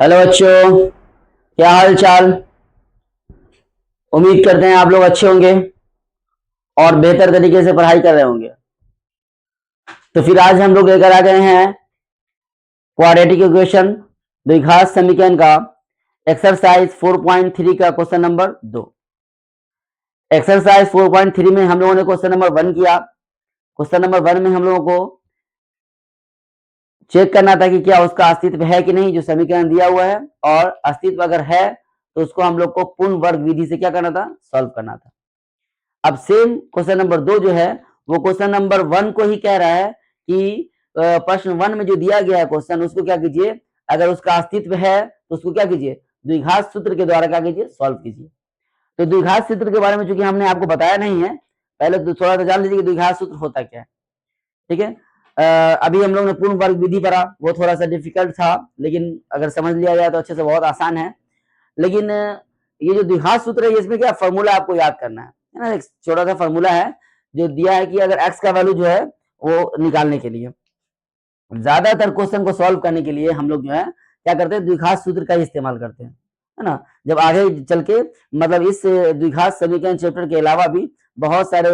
Hello बच्चों, क्या हाल चाल। उम्मीद करते हैं आप लोग अच्छे होंगे और बेहतर तरीके से पढ़ाई कर रहे होंगे। तो फिर आज हम लोग लेकर आ गए हैं क्वाड्रेटिक इक्वेशन द्विघात समीकरण का एक्सरसाइज 4.3 का क्वेश्चन नंबर 2। एक्सरसाइज 4.3 में हम लोगों ने क्वेश्चन नंबर 1 किया। क्वेश्चन नंबर 1 में हम लोगों को चेक करना था कि क्या उसका अस्तित्व है कि नहीं, जो समीकरण दिया हुआ है, और अस्तित्व अगर है तो उसको हम लोग को पूर्ण वर्ग विधि से क्या करना था, सॉल्व करना था। अब सेम क्वेश्चन नंबर 2 जो है वो क्वेश्चन नंबर 1 को ही कह रहा है कि प्रश्न 1 में जो दिया गया है क्वेश्चन, उसको क्या कीजिए, अगर उसका अस्तित्व है तो उसको क्या कीजिए, द्विघात सूत्र के द्वारा क्या कीजिए, सॉल्व कीजिए। तो द्विघात सूत्र के बारे में चूंकि हमने आपको बताया नहीं है, पहले तो थोड़ा सा जान लीजिए कि द्विघात सूत्र होता क्या है। ठीक है। अभी हम लोग ने पूर्ण वर्ग विधि पढ़ा, वो थोड़ा सा डिफिकल्ट था, लेकिन अगर समझ लिया जाए तो अच्छे से बहुत आसान है। लेकिन ये जो द्विघात सूत्र है, इसमें क्या फॉर्मूला आपको याद करना है ना। एक छोटा सा फॉर्मूला है जो दिया है कि अगर x का वैल्यू जो है वो निकालने के लिए, ज्यादातर क्वेश्चन को सॉल्व करने के लिए हम लोग जो है क्या करते हैं, द्विघात सूत्र का ही इस्तेमाल करते हैं, है ना। जब आगे चल के मतलब इस द्विघात समीकरण चैप्टर के अलावा भी बहुत सारे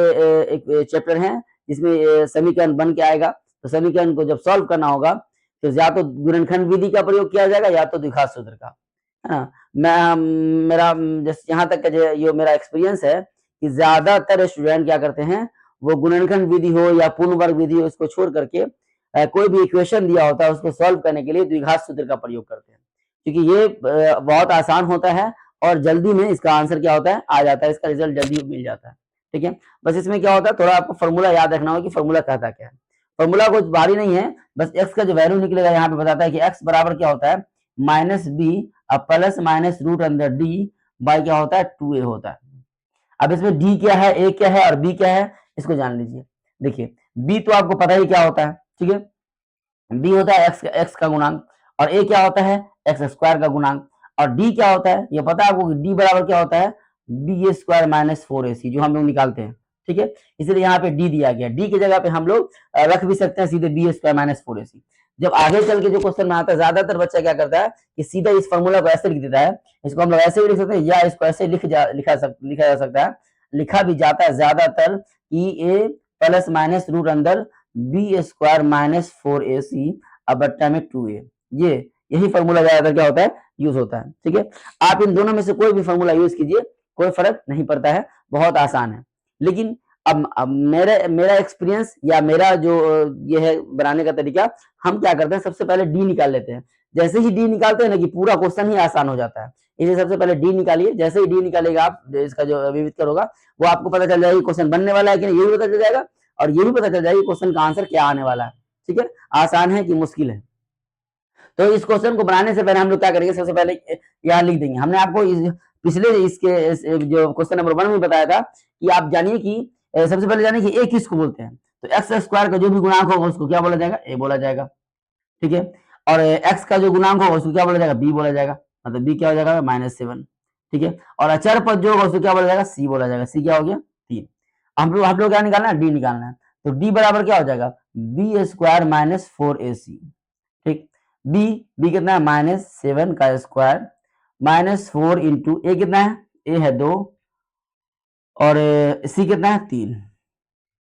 एक चैप्टर हैं जिसमें समीकरण बन के आएगा। तो समीकरण को जब सॉल्व करना होगा तो या तो गुणनखंड विधि का प्रयोग किया जाएगा या तो द्विघात सूत्र का, है ना। मैं मेरा जैसे यहाँ तक का जो मेरा एक्सपीरियंस है कि ज्यादातर स्टूडेंट क्या करते हैं, वो गुणनखंड विधि हो या पूर्ण वर्ग विधि हो, इसको छोड़ करके कोई भी इक्वेशन दिया होता है उसको सॉल्व करने के लिए द्विघात सूत्र का प्रयोग करते हैं, क्योंकि ये बहुत आसान होता है और जल्दी में इसका आंसर क्या होता है, आ जाता है, इसका रिजल्ट जल्दी मिल जाता है। ठीक है। बस इसमें क्या होता है, थोड़ा आपको फॉर्मूला याद रखना होगा कि फॉर्मूला कहता क्या है। फॉर्मूला कुछ भारी नहीं है, बस एक्स का जो वैल्यू निकलेगा यहाँ पे बताता है कि एक्स बराबर क्या होता है, माइनस बी अब प्लस माइनस रूट अंदर डी बाई क्या होता है, 2a होता है। अब इसमें डी क्या है, ए क्या है और बी क्या है, इसको जान लीजिए। देखिए बी तो आपको पता ही क्या होता है, ठीक है। बी होता है एक्स का गुणांक, और ए क्या होता है, एक्स स्क्वायर का गुणांक। और डी क्या होता है, ये पता है आपको कि डी बराबर क्या होता है, बी स्क्वायर माइनस 4ac, जो हम लोग निकालते हैं। ठीक है। इसलिए यहाँ पे डी दिया गया, डी की जगह पे हम लोग रख भी सकते हैं सीधे बी स्क्वायर माइनस 4ac। जब आगे चल के जो क्वेश्चन में आता है, ज्यादातर बच्चा क्या करता है कि सीधा इस फॉर्मूला को ऐसे लिख देता है। इसको हम लोग ऐसे भी लिख सकते हैं या इसको ऐसे लिखा जा सकता है, लिखा भी जाता है ज्यादातर कि ए प्लस माइनस रूट अंदर बी स्क्वायर माइनस 4ac अब बट्टा में 2a, ये यही फॉर्मूला ज्यादातर क्या होता है, यूज होता है। ठीक है। आप इन दोनों में से कोई भी फॉर्मूला यूज कीजिए, कोई फर्क नहीं पड़ता है, बहुत आसान है। लेकिन अब मेरा एक्सपीरियंस या मेरा जो ये है बनाने का तरीका, हम क्या करते हैं, सबसे पहले डी निकाल लेते हैं। जैसे ही डी निकालते हैं ना कि पूरा क्वेश्चन ही आसान हो जाता है। इसलिए सबसे पहले डी निकालिए, जैसे ही डी निकालेगा आप, इसका जो विविधकर होगा वो आपको पता चल जाएगा क्वेश्चन बनने वाला है कि नहीं, ये भी पता चल जाएगा, और ये भी पता चल जाएगा क्वेश्चन का आंसर क्या आने वाला है। ठीक है। आसान है कि मुश्किल है। तो इस क्वेश्चन को बनाने से पहले हम लोग क्या करेंगे, सबसे पहले यहाँ लिख देंगे। हमने आपको पिछले जो क्वेश्चन नंबर 1 में बताया था कि आप जानिए कि सबसे पहले जानिए कि ए किसको बोलते हैं। तो एक्स स्क्वायर का जो भी गुणांक होगा उसको क्या बोला जाएगा, ए बोला जाएगा। ठीक है। और एक्स का जो गुणांक होगा उसको क्या बोला जाएगा, बी बोला जाएगा। मतलब बी क्या हो जाएगा, -7। ठीक है। और अचर पद जो होगा उसको क्या बोला जाएगा, सी बोला जाएगा। सी क्या हो गया, 3। हम लोग क्या निकालना है, डी निकालना है। तो डी बराबर क्या हो जाएगा, बी स्क्वायर माइनस 4ac। ठीक। बी बी कितना है, -7 का स्क्वायर माइनस 4 इंटू ए कितना है, ए है 2, और सी कितना है, 3।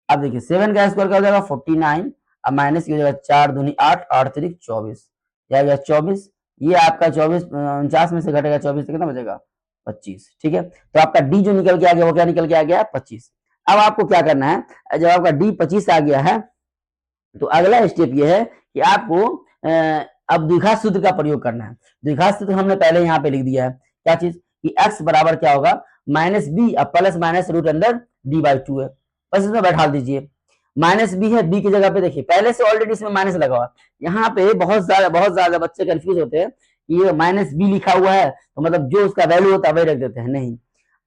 अब देखिए 7 का स्क्वायर क्या हो जाएगा, 49। अब माइनस की हो जाएगा 4 दूनी 8, 8 3 24, क्या गया 24। ये आपका 24 49 में से घटेगा 24 तो कितना बचेगा, 25। ठीक है। तो आपका डी जो निकल के आ गया वो क्या निकल के आ गया, 25। अब आपको क्या करना है, जब आपका डी 25 आ गया है तो अगला स्टेप ये है कि आपको अब द्विघात सूत्र का प्रयोग करना है। द्विघात सूत्र हमने पहले यहाँ पे लिख दिया है, क्या चीज कि x बराबर क्या होगा, माइनस बी अब प्लस माइनस रूट अंदर डी बाई 2 है। बस इसमें बैठा दीजिए, माइनस बी है, बी की जगह पे देखिए पहले से ऑलरेडी इसमें माइनस लगा हुआ। यहाँ पे बहुत ज्यादा बच्चे कंफ्यूज होते हैं कि ये माइनस बी लिखा हुआ है तो मतलब जो उसका वैल्यू होता है वही रख देते हैं। नहीं,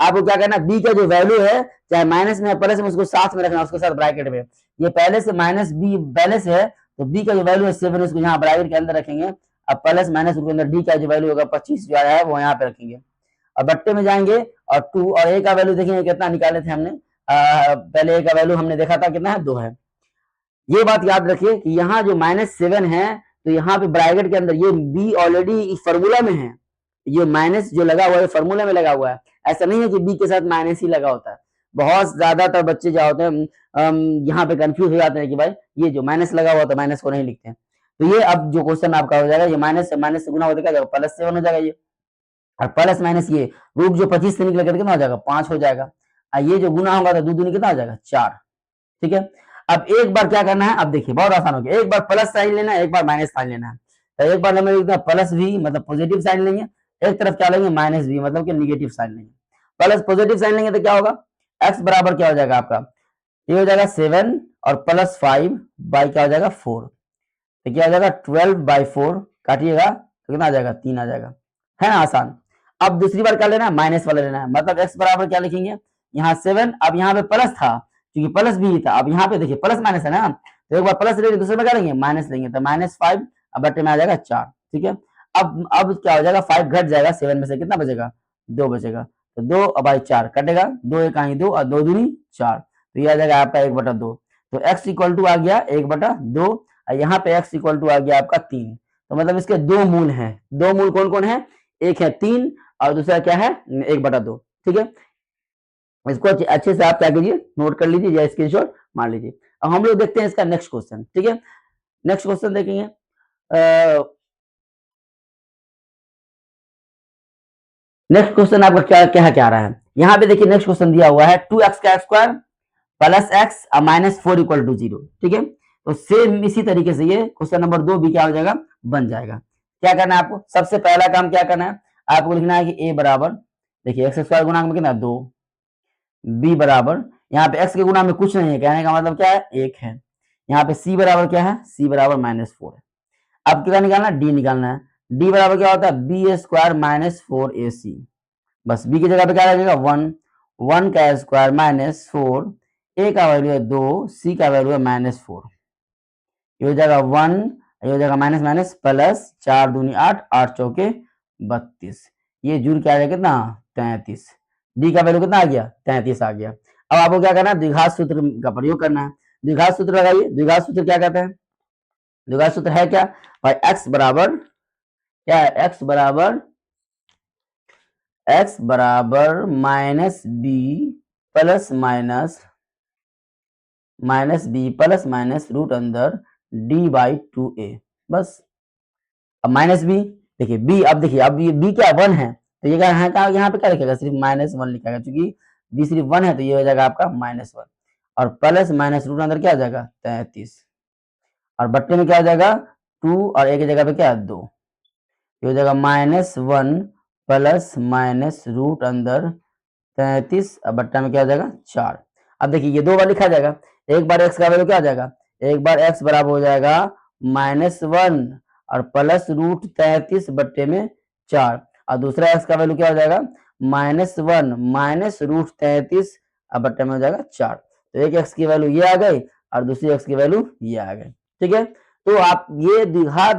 आपको क्या करना, बी का जो वैल्यू है चाहे माइनस में प्लस में, उसको साथ में रखना, उसके साथ ब्रैकेट में। ये पहले से माइनस बी पहले से है तो बी का जो वैल्यू है 7, उसको यहाँ ब्रैकेट के अंदर रखेंगे। अब प्लस माइनस के अंदर डी का जो वैल्यू होगा 25 जो आया है वो यहाँ पे रखेंगे। और बट्टे में जाएंगे और 2 और ए का वैल्यू देखेंगे कितना निकाले थे हमने, पहले ए का वैल्यू हमने देखा था कितना है, 2 है। ये बात याद रखिए कि यहाँ जो -7 है तो यहाँ पे ब्रैकेट के अंदर ये बी ऑलरेडी इस फॉर्मूला में है, ये माइनस जो लगा हुआ है फॉर्मूला में लगा हुआ है। ऐसा नहीं है कि बी के साथ माइनस ही लगा होता है। बहुत ज्यादातर बच्चे क्या होते हैं यहाँ पे कंफ्यूज हो जाते हैं कि भाई ये जो माइनस लगा हुआ था माइनस को नहीं लिखते हैं। तो ये अब जो क्वेश्चन आपका हो जाएगा, ये माइनस से गुना होता क्या जाएगा, प्लस 7 हो जाएगा ये, और प्लस माइनस ये रूट जो 25 से निकल कर कितना हो जाएगा, 5 हो जाएगा। और ये जो गुना होगा तो दो दूनी कितना हो जाएगा, 4। ठीक है, अब एक बार क्या करना है, अब देखिए बहुत आसान हो गया, एक बार प्लस साइन लेना है, एक बार माइनस साइन लेना है। तो एक बार हमें प्लस भी मतलब पॉजिटिव साइन लेंगे, एक तरफ क्या लेंगे माइनस भी मतलब कि निगेटिव साइन लेंगे। प्लस पॉजिटिव साइन लेंगे तो क्या होगा, एक्स बराबर क्या हो जाएगा आपका, ये हो जाएगा 7 और प्लस 5 बाई क्या हो जाएगा 4, तो क्या हो जाएगा 12/4, काटिएगा तो कितना आ जाएगा 3 आ जाएगा, है ना आसान। अब दूसरी बार क्या लेना है, माइनस वाला लेना है, मतलब एक्स बराबर क्या लिखेंगे, यहाँ 7, अब यहाँ पे प्लस था क्योंकि प्लस भी था, अब यहाँ पे देखिए प्लस माइनस है ना, तो एक बार प्लस लेंगे दूसरे में क्या लेंगे माइनस लेंगे, तो -5, अब बटे में आ जाएगा 4। ठीक है, अब क्या हो जाएगा, 5 घट जाएगा 7 में से, कितना बचेगा 2 बचेगा, तो 2 और बाई 4 कटेगा, 2 एक आई 2 और 2 दूनी 4, तो ये आ जाएगा आपका 1/2। तो x इक्वल टू आ गया 1/2, और यहाँ पे x इक्वल टू आ गया आपका 3। तो मतलब इसके दो मूल हैं, दो मूल कौन कौन है, एक है 3 और दूसरा क्या है 1/2। ठीक है, इसको अच्छे से आप क्या कीजिए, नोट कर लीजिए या स्क्रीनशॉट मार लीजिए। अब हम लोग देखते हैं इसका नेक्स्ट क्वेश्चन। ठीक है, नेक्स्ट क्वेश्चन देखेंगे, नेक्स्ट क्वेश्चन आपका क्या क्या क्या रहा है, यहाँ पे देखिए नेक्स्ट क्वेश्चन दिया हुआ है 2x का square plus x -4 equal to 0। ठीक है, तो सेम इसी तरीके से ये क्वेश्चन नंबर 2 भी क्या हो जाएगा, बन जाएगा। क्या करना है आपको, सबसे पहला काम क्या करना है, आपको लिखना है कि a बराबर, देखिए एक्स स्क्वायर गुणांक में कितना 2, b बराबर, यहाँ पे x के गुणा में कुछ नहीं है, कहने का मतलब क्या है 1 है। यहाँ पे c बराबर क्या है, c बराबर -4 है। अब क्या निकालना है, d निकालना है। d बराबर क्या होता है, b स्क्वायर -4ac, बस b की जगह पे क्या लगेगा 1, 1 का स्क्वायर -4, a का वैल्यू है 2, c का वैल्यू है -4, ये हो जाएगा 1, ये हो जाएगा माइनस माइनस प्लस, 4 दूनी 8, 8 चौके 32, ये जुड़ के आ जाएगा कितना 33, डी का वैल्यू कितना आ गया 33 आ गया। अब आपको क्या करना है, द्विघात सूत्र का प्रयोग करना है। द्विघात सूत्र लगाइए, द्विघात सूत्र क्या कहते हैं, द्विघात सूत्र है क्या भाई, x बराबर क्या है, x बराबर -b प्लस माइनस रूट अंदर d/2a, बस। अब -b, देखिए b, अब देखिए अब ये b क्या 1 है, तो ये क्या है, यहाँ पे क्या लिखेगा, सिर्फ -1 लिखेगा, क्योंकि b सिर्फ 1 है तो ये हो जाएगा आपका -1, और प्लस माइनस रूट अंदर क्या हो जाएगा 33, और बट्टे में क्या हो जाएगा 2, और एक जगह पे क्या है 2, ये हो जाएगा -1 प्लस माइनस रूट अंदर 33, अब बट्टा में क्या हो जाएगा 4। अब देखिए ये दो बार लिखा जाएगा, एक बार x का वैल्यू क्या हो जाएगा, एक बार x बराबर हो जाएगा -1 और प्लस रूट 33 बट्टे में 4, और दूसरा x का वैल्यू क्या हो जाएगा -1 माइनस रूट 33 अब बट्टे में हो जाएगा 4। तो एक x की वैल्यू ये आ गई और दूसरी x की वैल्यू ये आ गई। ठीक है, तो आप ये द्विघात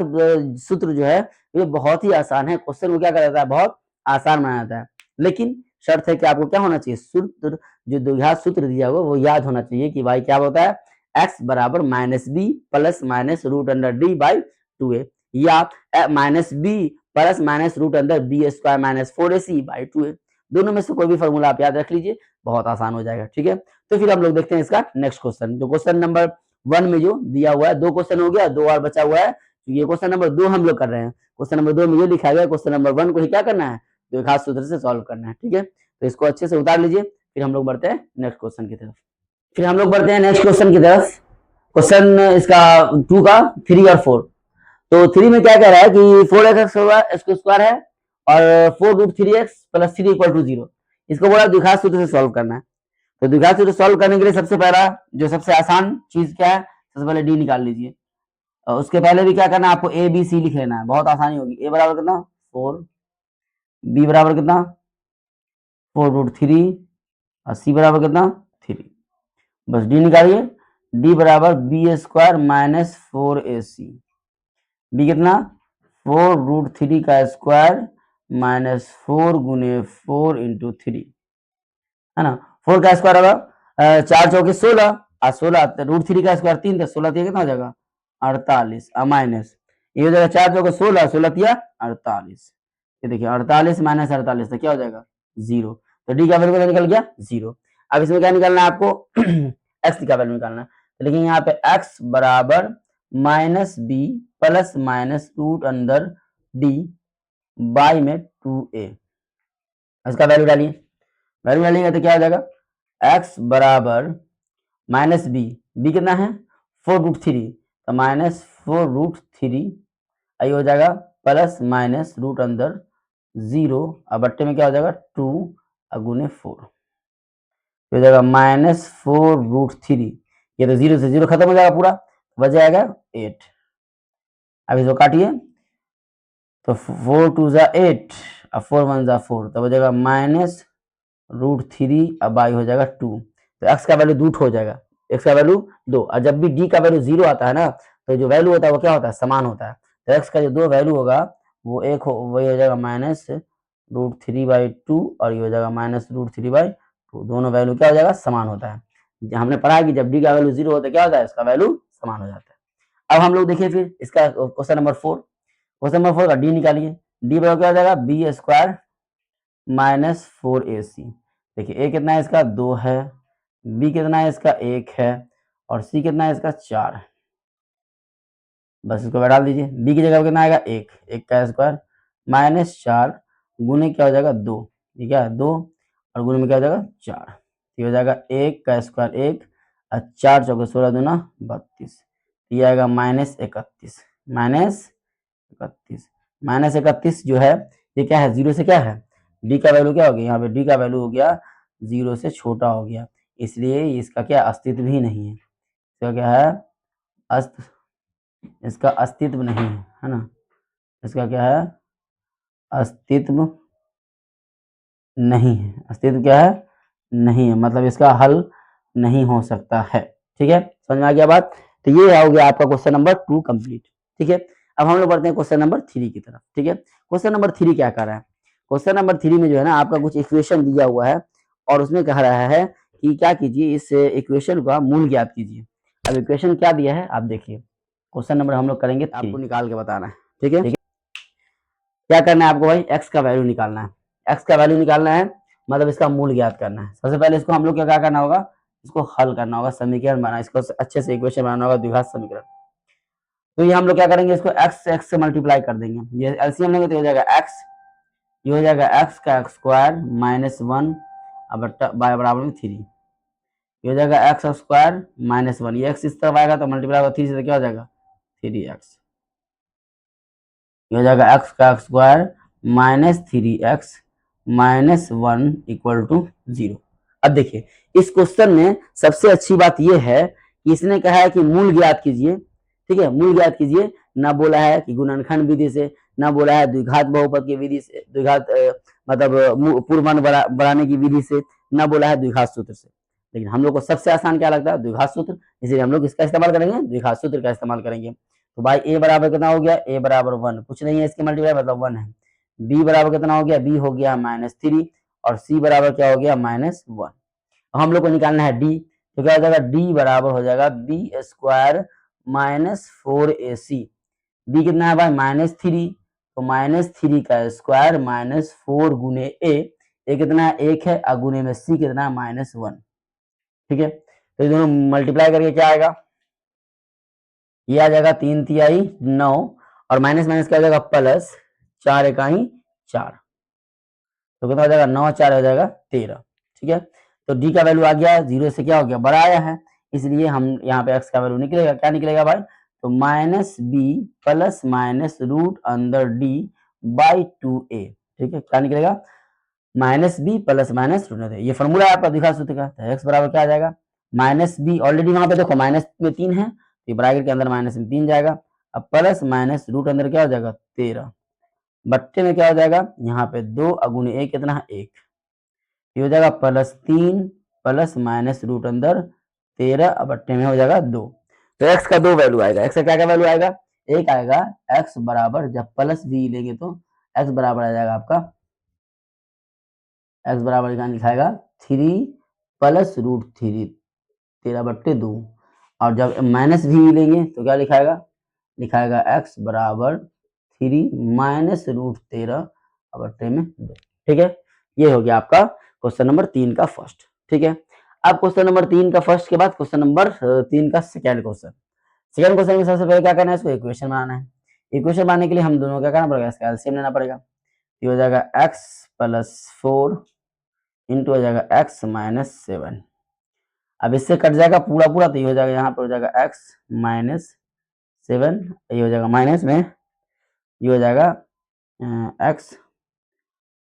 सूत्र जो है ये बहुत ही आसान है, क्वेश्चन को क्या कर देता है, बहुत आसान बना देता है, लेकिन शर्त है कि आपको क्या होना चाहिए, सूत्र जो द्विघात सूत्र दिया हुआ वो याद होना चाहिए कि भाई क्या होता है, x बराबर -b plus minus root under d/2a, या -b plus minus root under b square -4ac/2a, दोनों में से कोई भी फॉर्मूला आप याद रख लीजिए, बहुत आसान हो जाएगा। ठीक है, तो फिर हम लोग देखते हैं इसका नेक्स्ट क्वेश्चन, जो क्वेश्चन नंबर 1 में जो दिया हुआ है, 2 क्वेश्चन हो गया, 2 और बचा हुआ है, ये क्वेश्चन नंबर 2 हम लोग कर रहे हैं। क्वेश्चन नंबर 2 में ये लिखा गया, क्वेश्चन नंबर 1 को ही क्या करना है, द्विघात सूत्र से सॉल्व करना है। ठीक है, तो इसको अच्छे से उतार लीजिए, फिर हम लोग बढ़ते हैं नेक्स्ट क्वेश्चन की तरफ। फिर हम लोग बढ़ते हैं नेक्स्ट क्वेश्चन की तरफ, क्वेश्चन इसका 2 का 3 और 4। तो 3 में क्या कह रहा है कि 4x इसको स्क्वायर है और 4√3x प्लस 3 इक्वल टू 0, इसको बोला द्विघात सूत्र से सॉल्व करना है। तो द्विघात सूत्र सॉल्व करने के लिए सबसे पहला जो सबसे आसान चीज क्या है, सबसे पहले डी निकाल लीजिए, और उसके पहले भी क्या करना है, आपको ए बी सी लिख लेना है, बहुत आसानी होगी। ए बराबर कितना 4, बी बराबर कितना 4√3 और सी बराबर कितना 3, बस डी निकालिए, डी बराबर बी स्क्वायर -4ac, बी कितना 4√3 का स्क्वायर -4 गुने 4 इंटू 3, है ना, 4 का स्क्वायर होगा 4 चौके 16 और 16 √3 का स्क्वायर 3 तो 16 कितना हो जाएगा 48 माइनस, ये हो जाएगा 4 चौके 16, 16 तिया 48। ये देखिए 48 माइनस 48 तो क्या हो जाएगा 0। तो डी का वैल्यू कितना निकल गया 0। अब इसमें क्या निकालना है आपको एक्स का वैल्यू निकालना है। तो लेकिन यहाँ पे एक्स बराबर minus B plus minus root अंदर डी बाई में 2a। इसका वैल्यू डालिए, वैल्यू डालेंगे तो क्या हो जाएगा एक्स बराबर माइनस बी, बी कितना है 4√3, तो माइनस 4√3 आई हो जाएगा प्लस माइनस रूट अंदर 0 और बट्टे में क्या हो जाएगा 2 गुने 4 हो जाएगा -4√3। ये तो 0 से 0 खत्म हो जाएगा पूरा, बच जाएगा 8। अब इसको काटिए तो 4 2 जा 8 और 4 1 जा 4, तो बचेगा -√3 अब बाई हो जाएगा 2। तो एक्स का वैल्यू 2 हो जाएगा, एक्स का वैल्यू 2। और जब भी डी का वैल्यू 0 आता है ना तो जो वैल्यू होता है वो क्या होता है समान होता है। तो एक्स का जो दो वैल्यू होगा वो एक हो वही हो जाएगा -√3/2 और ये हो जाएगा -√3/2। दोनों वैल्यू क्या हो जाएगा समान होता है। हमने पढ़ा कि जब डी का वैल्यू 0 होता है क्या होता है इसका वैल्यू समान हो जाता है। अब हम लोग देखिए फिर इसका क्वेश्चन नंबर 4, क्वेश्चन नंबर 4 का डी निकालिए। डी बराबर क्या हो जाएगा बी स्क्वायर माइनस 4ac। देखिए ए कितना है इसका 2 है, बी कितना है इसका 1 है और सी कितना है इसका 4 है। बस इसको डाल दीजिए, बी की जगह कितना आएगा 1, 1 का स्क्वायर -4 गुने क्या हो जाएगा 2, ठीक है 2 और गुने में क्या हो जाएगा 4, ये हो जाएगा 1 का स्क्वायर 1 और 4 चौके 16 दूना 32, ये आएगा -31 -31 जो है ये क्या है 0 से क्या है डी का वैल्यू क्या हो गया, यहाँ पे डी का वैल्यू हो गया 0 से छोटा हो गया, इसलिए इसका क्या अस्तित्व ही नहीं है। इसका क्या है इसका अस्तित्व नहीं है ना, इसका क्या है अस्तित्व नहीं है, अस्तित्व क्या है नहीं है, मतलब इसका हल नहीं हो सकता है। ठीक है समझ में आ गया बात। तो ये हो गया आपका क्वेश्चन नंबर 2 कंप्लीट। ठीक है अब हम लोग बढ़ते हैं क्वेश्चन नंबर 3 की तरफ। ठीक है क्वेश्चन नंबर 3 क्या कर रहा है, क्वेश्चन नंबर 3 में जो है ना आपका कुछ इक्वेशन दिया हुआ है और उसमें कह रहा है कि क्या कीजिए इस इक्वेशन का मूल ज्ञात कीजिए। अब इक्वेशन क्या दिया है आप देखिए, क्वेश्चन नंबर हम लोग करेंगे आपको निकाल के बताना है। ठीक है क्या करना है आपको भाई एक्स का वैल्यू निकालना है, एक्स का वैल्यू निकालना है मतलब इसका मूल ज्ञात करना है। सबसे पहले इसको हम लोग क्या करना होगा इसको हल करना होगा, समीकरण बनाना, इसको अच्छे से इक्वेशन बनाना होगा द्विघात समीकरण। तो ये हम लोग क्या करेंगे इसको एक्स एक्स से मल्टीप्लाई कर देंगे, ये एलसीएम लेंगे तो हो जाएगा एक्स, ये हो जाएगा एक्स का स्क्वायर -1 बराबर में 3, ये हो जाएगा एक्स स्क्वायर -1, ये एक्स इस तरफ आएगा तो मल्टीप्लाई होगा 3 से, तो क्या हो जाएगा 3x, ये हो जाएगा एक्स का स्क्वायर -3x -1 इक्वल टू 0। अब देखिए इस क्वेश्चन में सबसे अच्छी बात यह है कि इसने कहा है कि मूल ज्ञात कीजिए। ठीक है मूल ज्ञात कीजिए, ना बोला है कि गुणनखंड विधि से, ना बोला है द्विघात बहुपद की विधि से, द्विघात मतलब पूर्वमान बढ़ाने की विधि से, ना बोला है द्विघात सूत्र से। लेकिन हम लोग को सबसे आसान क्या लगता है द्विघात सूत्र, इसलिए हम लोग इसका इस्तेमाल करेंगे द्विघात सूत्र का इस्तेमाल करेंगे। तो भाई ए बराबर कितना हो गया ए बराबर 1, कुछ नहीं है इसके मल्टीप्लाई मतलब 1 है। बी बराबर कितना हो गया बी हो गया -3 और सी बराबर क्या हो गया -1। हम लोग को निकालना है डी, तो क्या हो जाएगा डी बराबर हो जाएगा बी स्क्वायर -4ac। बी कितना है भाई -3, तो -3 का स्क्वायर -4 गुने ए कितना है 1 है और गुने में सी कितना है -1। ठीक है तो ये दोनों मल्टीप्लाई करके क्या आएगा ये आ जाएगा 3 तिहाई 9 और माइनस माइनस क्या हो जाएगा प्लस 4 इकाई 4, तो कितना हो जाएगा 9 4 हो जाएगा 13। ठीक है तो डी का वैल्यू आ गया 0 से क्या हो गया बड़ा आया है, इसलिए हम यहाँ पे एक्स का वैल्यू निकलेगा, क्या निकलेगा भाई तो -b प्लस माइनस रूट अंदर डी बाई 2a। ठीक है क्या निकलेगा -b प्लस माइनस रूट अंदर, ये फॉर्मूला है आपका द्विघात सूत्र का। तो एक्स बराबर क्या आ जाएगा -b, ऑलरेडी वहां पे देखो माइनस में 3 है तो ब्रैकेट के अंदर माइनस में 3 जाएगा, अब प्लस माइनस रूट अंदर क्या हो जाएगा 13, बट्टे में क्या हो जाएगा यहाँ पे 2 अगुने 1 कितना है 1, ये हो जाएगा +3 प्लस माइनस रूट अंदर 13 और बट्टे में हो जाएगा 2। तो x का 2 वैल्यू आएगा, x का क्या क्या वैल्यू आएगा एक आएगा x बराबर, जब प्लस भी लेंगे तो x बराबर आ जाएगा आपका, x बराबर यहाँ लिखाएगा 3 प्लस √3 13/2, और जब माइनस भी लेंगे तो क्या लिखाएगा लिखाएगा x बराबर 3 माइनस रूट 13 बट्टे में 2। ठीक है, ये हो गया आपका क्वेश्चन नंबर 3 का फर्स्ट। ठीक है, अब क्वेश्चन नंबर 3 का फर्स्ट के बाद क्वेश्चन नंबर 3 का सेकेंड क्वेश्चन। सेकेंड क्वेश्चन में सबसे पहले क्या करना है, इसको इक्वेशन बनाना है। इक्वेशन बनाने के लिए हम दोनों क्या करना पड़ेगा, इसका एलसीएम लेना पड़ेगा। ये हो जाएगा x प्लस 4 इंटू हो जाएगा x माइनस 7। अब इससे कट जाएगा पूरा पूरा, तो ये हो जाएगा यहाँ पर हो जाएगा x माइनस 7, ये हो जाएगा माइनस में, ये हो जाएगा x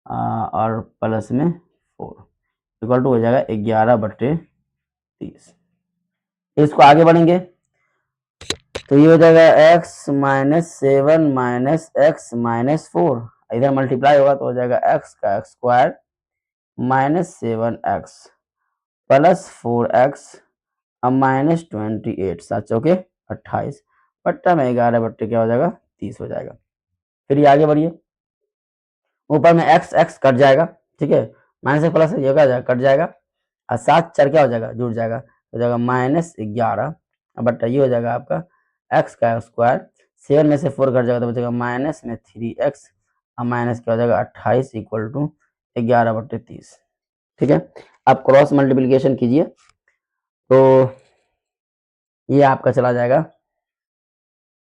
और प्लस में 4 इक्वल टू हो जाएगा 11/30। इसको आगे बढ़ेंगे तो ये हो जाएगा x minus 7 minus x minus 4, इधर मल्टीप्लाई होगा तो हो जाएगा x का x square minus 7x plus 4x अब माइनस 28, 7 चौके 28 बट्टा में 11 बट्टे क्या हो जाएगा 30 हो जाएगा। फिर ये आगे बढ़िए, ऊपर में x x कट जाएगा, ठीक है, माइनस एक प्लस ये क्या कट जाएगा और 7 4 क्या हो जाएगा जुड़ जाएगा, हो जाएगा माइनस 11 बट्टा ये हो जाएगा आपका x का स्क्वायर, 7 में से 4 कट जाएगा तो बचेगा माइनस में 3x और माइनस क्या हो जाएगा 28 इक्वल टू 11/30। ठीक है, आप क्रॉस मल्टीप्लिकेशन कीजिए तो ये आपका चला जाएगा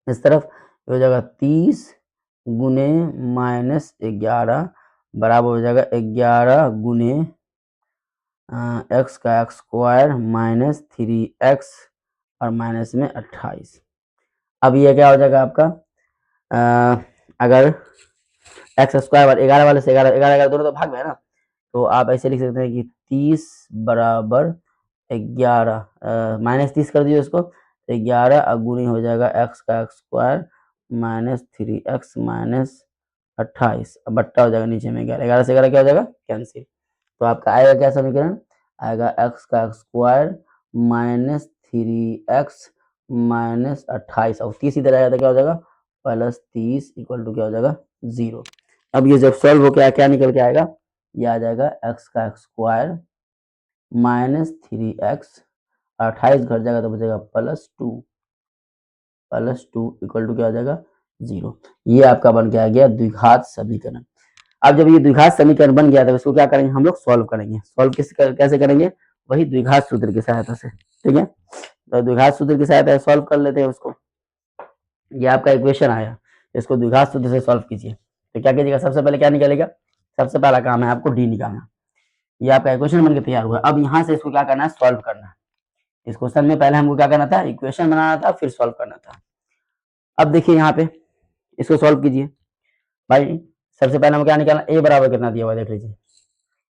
इस तरफ, हो जाएगा 30 गुने माइनस 11 बराबर हो जाएगा 11 गुने x का स्क्वायर माइनस 3x और माइनस में 28। अब ये क्या हो जाएगा आपका अगर x स्क्वायर 11 वाले से 11 11 दोनों तो भाग में है ना, तो आप ऐसे लिख सकते हैं कि 30 बराबर 11 माइनस 30 कर दीजिए उसको, 11 गुनी हो जाएगा x का स्क्वायर माइनस 3x माइनस 28 बट्टा हो जाएगा नीचे में 11, 11 से 11 क्या हो जाएगा कैंसिल। तो आपका आएगा क्या समीकरण, आएगा x का स्क्वायर माइनस 3x माइनस 28 और 30 इधर आएगा तो क्या हो जाएगा प्लस 30 इक्वल टू क्या हो जाएगा 0। अब ये जब सॉल्व हो गया क्या निकल के आएगा, ये आ जाएगा x का स्क्वायर माइनस 3x 28 घट जाएगा तो बचेगा प्लस 2 इक्वल टू क्या हो जाएगा 0। ये आपका बन के आ गया द्विघात समीकरण। अब जब ये द्विघात समीकरण बन गया तो इसको क्या करेंगे हम लोग सॉल्व करेंगे। सॉल्व कैसे करेंगे, वही द्विघात सूत्र की सहायता से। ठीक है, तो द्विघात सूत्र की सहायता से सॉल्व कर लेते हैं उसको। ये आपका इक्वेशन आया, इसको द्विघात सूत्र से सॉल्व कीजिए। तो क्या कीजिएगा, सबसे पहले क्या निकलेगा, सबसे पहला काम है आपको डी निकालना। ये आपका इक्वेशन बनकर तैयार हुआ। अब यहाँ से इसको क्या करना है, सॉल्व करना है। इस क्वेश्चन में पहले हमको क्या करना था, इक्वेशन बनाना था, फिर सॉल्व करना था। अब देखिए यहाँ पे इसको सॉल्व कीजिए भाई। सबसे पहले हमको क्या निकालना, ए बराबर कितना दिया हुआ देख लीजिए।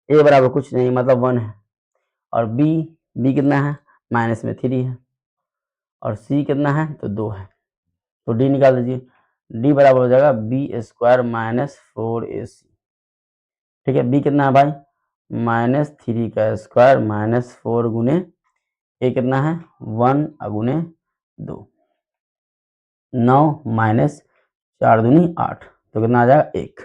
ए बराबर कुछ नहीं मतलब 1 है, और बी कितना है माइनस में 3 है, और सी कितना है तो 2 है। तो डी निकाल दीजिए, डी बराबर हो जाएगा बी स्क्वायर माइनस 4ac। ठीक है, बी कितना है भाई माइनस 3 का स्क्वायर माइनस 4 गुने ए कितना है 1 गुने 2, 9 माइनस 4 दूनी 8, तो कितना आ जाएगा 1।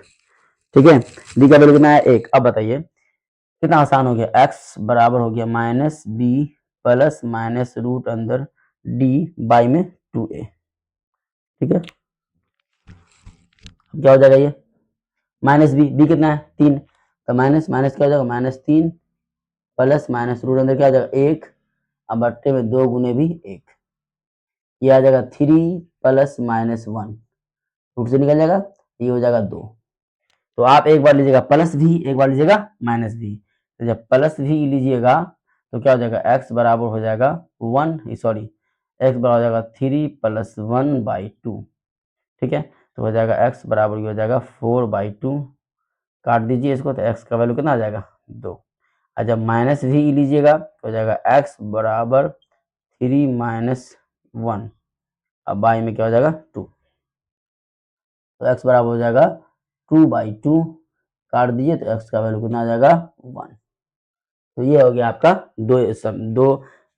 ठीक है, डी का वैल्यू कितना है 1। अब बताइए कितना आसान हो गया, x बराबर हो गया minus B plus minus root अंदर डी बाई में 2a। ठीक है, क्या हो जाएगा ये माइनस बी कितना है 3, तो माइनस माइनस क्या हो जाएगा माइनस 3 प्लस माइनस रूट अंदर क्या हो जाएगा 1 अब बट्टे में 2 गुने भी 1, ये आ जाएगा 3 प्लस माइनस 1 रूट से निकल जाएगा, ये हो जाएगा 2। तो आप एक बार लीजिएगा प्लस भी, एक बार लीजिएगा माइनस भी। तो जब प्लस भी लीजिएगा तो क्या हो जाएगा x बराबर हो जाएगा 1 सॉरी x बराबर हो जाएगा 3 प्लस 1/2। ठीक है, तो हो जाएगा x बराबर हो जाएगा 4/2, काट दीजिए इसको तो x का वैल्यू कितना आ जाएगा 2। और जब माइनस भी लीजिएगा तो हो जाएगा x बराबर 3 माइनस 1 अब बाई में क्या हो जाएगा 2, तो x बराबर हो जाएगा 2/2, काट दीजिए तो x का वैल्यू कितना आ जाएगा 1। तो ये हो गया आपका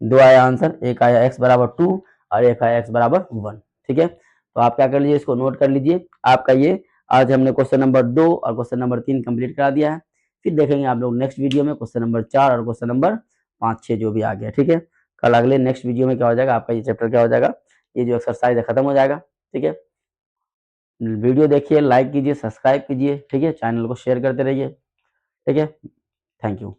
दो आया आंसर, एक आया x बराबर 2 और एक आया x बराबर 1। ठीक है, तो आप क्या कर लीजिए, इसको नोट कर लीजिए। आपका ये आज हमने क्वेश्चन नंबर 2 और क्वेश्चन नंबर 3 कंप्लीट करा दिया है। फिर देखेंगे आप लोग नेक्स्ट वीडियो में क्वेश्चन नंबर 4 और क्वेश्चन नंबर 5 6 जो भी आ गया। ठीक है, कल अगले नेक्स्ट वीडियो में क्या हो जाएगा आपका ये चैप्टर क्या हो जाएगा, ये जो एक्सरसाइज है खत्म हो जाएगा। ठीक है, वीडियो देखिए, लाइक कीजिए, सब्सक्राइब कीजिए, ठीक है, चैनल को शेयर करते रहिए, ठीक है, थैंक यू।